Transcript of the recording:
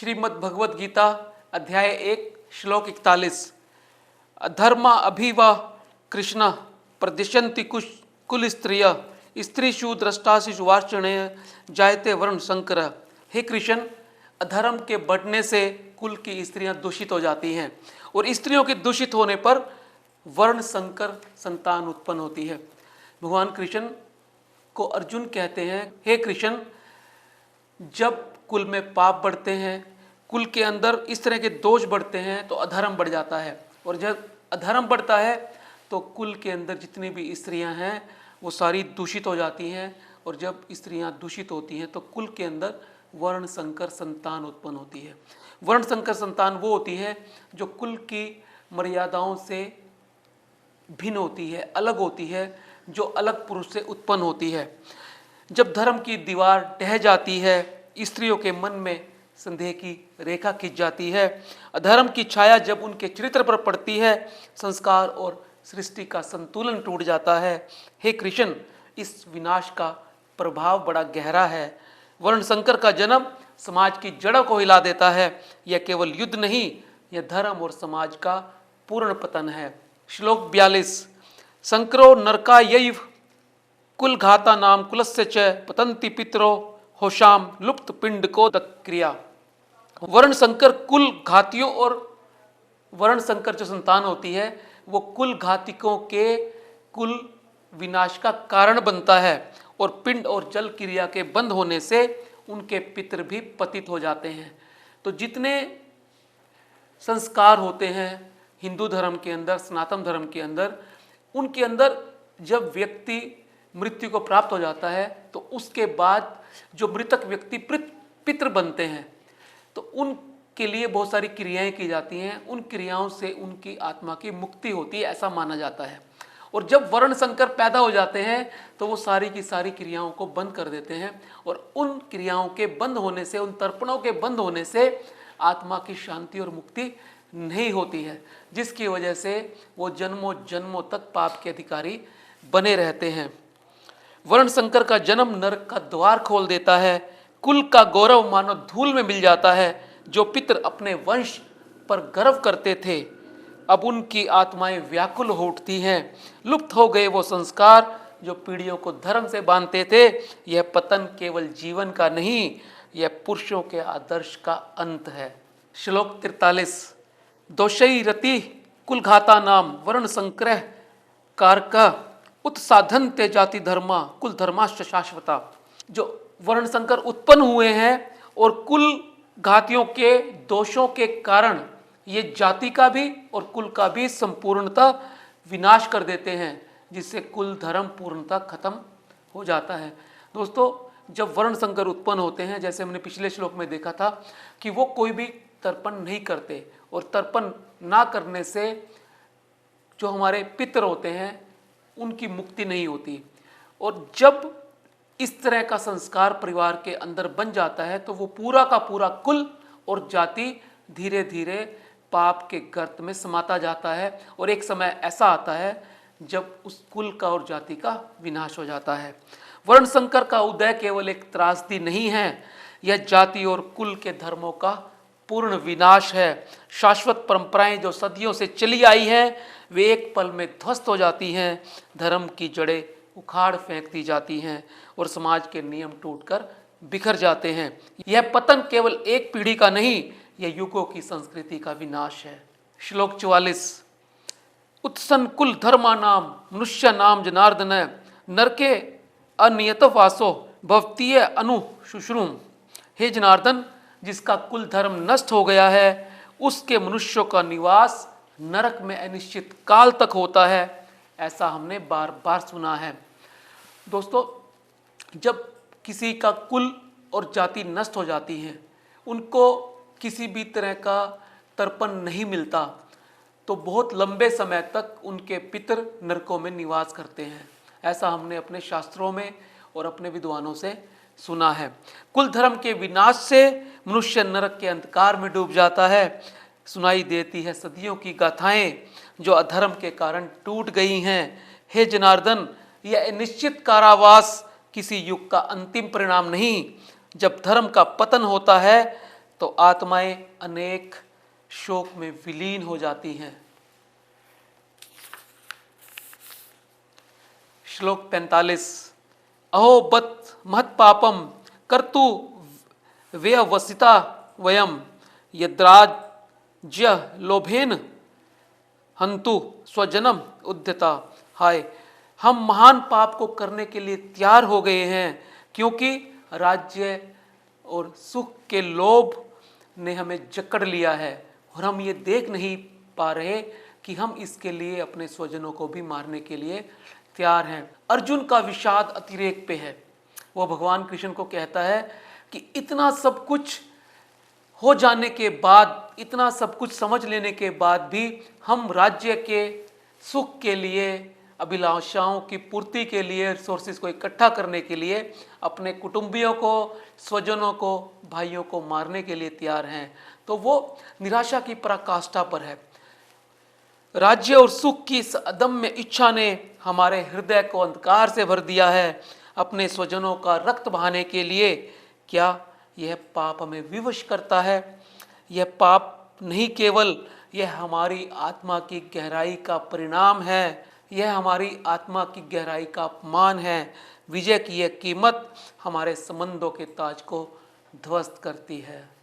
श्रीमद् भगवद गीता अध्याय 1 श्लोक 41। अधर्मा अभिवा कृष्ण प्रदिशन्ति कुल स्त्रिय स्त्रीषु द्रष्टासु वार्षणेय जायते वर्ण संकर। हे कृष्ण, अधर्म के बढ़ने से कुल की स्त्रियां दूषित हो जाती हैं और स्त्रियों के दूषित होने पर वर्ण संकर संतान उत्पन्न होती है। भगवान कृष्ण को अर्जुन कहते हैं, हे कृष्ण, जब कुल में पाप बढ़ते हैं, कुल के अंदर इस तरह के दोष बढ़ते हैं तो अधर्म बढ़ जाता है, और जब अधर्म बढ़ता है तो कुल के अंदर जितनी भी स्त्रियां हैं वो सारी दूषित हो जाती हैं, और जब स्त्रियां दूषित होती हैं तो कुल के अंदर वर्ण संकर संतान उत्पन्न होती है। वर्ण संकर संतान वो होती है जो कुल की मर्यादाओं से भिन्न होती है, अलग होती है, जो अलग पुरुष से उत्पन्न होती है। जब धर्म की दीवार ढह जाती है, स्त्रियों के मन में संदेह की रेखा खिंच जाती है, अधर्म की छाया जब उनके चरित्र पर पड़ती है, संस्कार और सृष्टि का संतुलन टूट जाता है। हे कृष्ण, इस विनाश का प्रभाव बड़ा गहरा है। वर्ण संकर का जन्म समाज की जड़ों को हिला देता है। यह केवल युद्ध नहीं, यह धर्म और समाज का पूर्ण पतन है। श्लोक 42। संकरो नरकायैव कुल घाता नाम कुलस्य च पतंति पितरो होशाम लुप्त पिंड को क्रिया। वर्ण संकर कुल घातियों और वर्ण संकर जो संतान होती है वो कुल घातिकों के कुल विनाश का कारण बनता है, और पिंड और जल क्रिया के बंद होने से उनके पितर भी पतित हो जाते हैं। तो जितने संस्कार होते हैं हिंदू धर्म के अंदर, सनातन धर्म के अंदर, उनके अंदर जब व्यक्ति मृत्यु को प्राप्त हो जाता है तो उसके बाद जो मृतक व्यक्ति पितृ बनते हैं तो उनके लिए बहुत सारी क्रियाएं की जाती हैं। उन क्रियाओं से उनकी आत्मा की मुक्ति होती है, ऐसा माना जाता है। और जब वर्ण संकर पैदा हो जाते हैं तो वो सारी की सारी क्रियाओं को बंद कर देते हैं, और उन क्रियाओं के बंद होने से, उन तर्पणों के बंद होने से आत्मा की शांति और मुक्ति नहीं होती है, जिसकी वजह से वो जन्मों जन्मों तक पाप के अधिकारी बने रहते हैं। वर्ण संकर का जन्म नरक का द्वार खोल देता है। कुल का गौरव मानो धूल में मिल जाता है। जो पितर अपने वंश पर गर्व करते थे, अब उनकी आत्माएं व्याकुल हो उठती हैं। लुप्त हो गए वो संस्कार जो पीढ़ियों को धर्म से बांधते थे। यह पतन केवल जीवन का नहीं, यह पुरुषों के आदर्श का अंत है। श्लोक 43। दोषई रति कुल घाता नाम वर्ण संक्रह कारक उत्साधन ते जाति धर्मा कुल धर्माश्च शाश्वता। जो वर्ण संकर उत्पन्न हुए हैं और कुल घातियों के दोषों के कारण ये जाति का भी और कुल का भी संपूर्णतः विनाश कर देते हैं, जिससे कुल धर्म पूर्णतः खत्म हो जाता है। दोस्तों, जब वर्ण संकर उत्पन्न होते हैं, जैसे हमने पिछले श्लोक में देखा था कि वो कोई भी तर्पण नहीं करते, और तर्पण ना करने से जो हमारे पितर होते हैं उनकी मुक्ति नहीं होती। और जब इस तरह का संस्कार परिवार के अंदर बन जाता है तो वो पूरा का पूरा कुल और जाति धीरे धीरे पाप के गर्त में समाता जाता है, और एक समय ऐसा आता है जब उस कुल का और जाति का विनाश हो जाता है। वर्ण संकर का उदय केवल एक त्रासदी नहीं है, यह जाति और कुल के धर्मों का पूर्ण विनाश है। शाश्वत परंपराएं जो सदियों से चली आई हैं वे एक पल में ध्वस्त हो जाती हैं। धर्म की जड़ें उखाड़ फेंक दी जाती हैं और समाज के नियम टूटकर बिखर जाते हैं। यह पतन केवल एक पीढ़ी का नहीं, यह युगों की संस्कृति का विनाश है। श्लोक 44। उत्सन कुल धर्मा नाम मनुष्य नाम जनार्दन नरके अनियत वासो भवतीय अनु शुश्रूम। हे जनार्दन, जिसका कुल धर्म नष्ट हो गया है उसके मनुष्यों का निवास नरक में अनिश्चित काल तक होता है, ऐसा हमने बार बार सुना है। दोस्तों, जब किसी का कुल और जाति नष्ट हो जाती है, उनको किसी भी तरह का तर्पण नहीं मिलता, तो बहुत लंबे समय तक उनके पितर नरकों में निवास करते हैं। ऐसा हमने अपने शास्त्रों में और अपने विद्वानों से सुना है। कुल धर्म के विनाश से मनुष्य नरक के अंधकार में डूब जाता है। सुनाई देती है सदियों की गाथाएं जो अधर्म के कारण टूट गई हैं। हे जनार्दन, यह निश्चित कारावास किसी युग का अंतिम परिणाम नहीं। जब धर्म का पतन होता है तो आत्माएं अनेक शोक में विलीन हो जाती हैं। श्लोक 45। अहो बत महत् पापम कर्तु व्यवसिता वयम यद्राज्य लोभेन हंतु स्वजनम उद्यता। हाय, हम महान पाप को करने के लिए तैयार हो गए हैं, क्योंकि राज्य और सुख के लोभ ने हमें जकड़ लिया है और हम ये देख नहीं पा रहे कि हम इसके लिए अपने स्वजनों को भी मारने के लिए तैयार हैं। अर्जुन का विषाद अतिरेक पे है। वो भगवान कृष्ण को कहता है कि इतना सब कुछ हो जाने के बाद, इतना सब कुछ समझ लेने के बाद भी हम राज्य के सुख के लिए, अभिलाषाओं की पूर्ति के लिए, रिसोर्सेज को इकट्ठा करने के लिए अपने कुटुंबियों को, स्वजनों को, भाइयों को मारने के लिए तैयार हैं। तो वो निराशा की पराकाष्ठा पर है। राज्य और सुख की इस अदम्य इच्छा ने हमारे हृदय को अंधकार से भर दिया है। अपने स्वजनों का रक्त बहाने के लिए क्या यह पाप हमें विवश करता है? यह पाप नहीं, केवल यह हमारी आत्मा की गहराई का परिणाम है। यह हमारी आत्मा की गहराई का अपमान है। विजय की यह कीमत हमारे संबंधों के ताज को ध्वस्त करती है।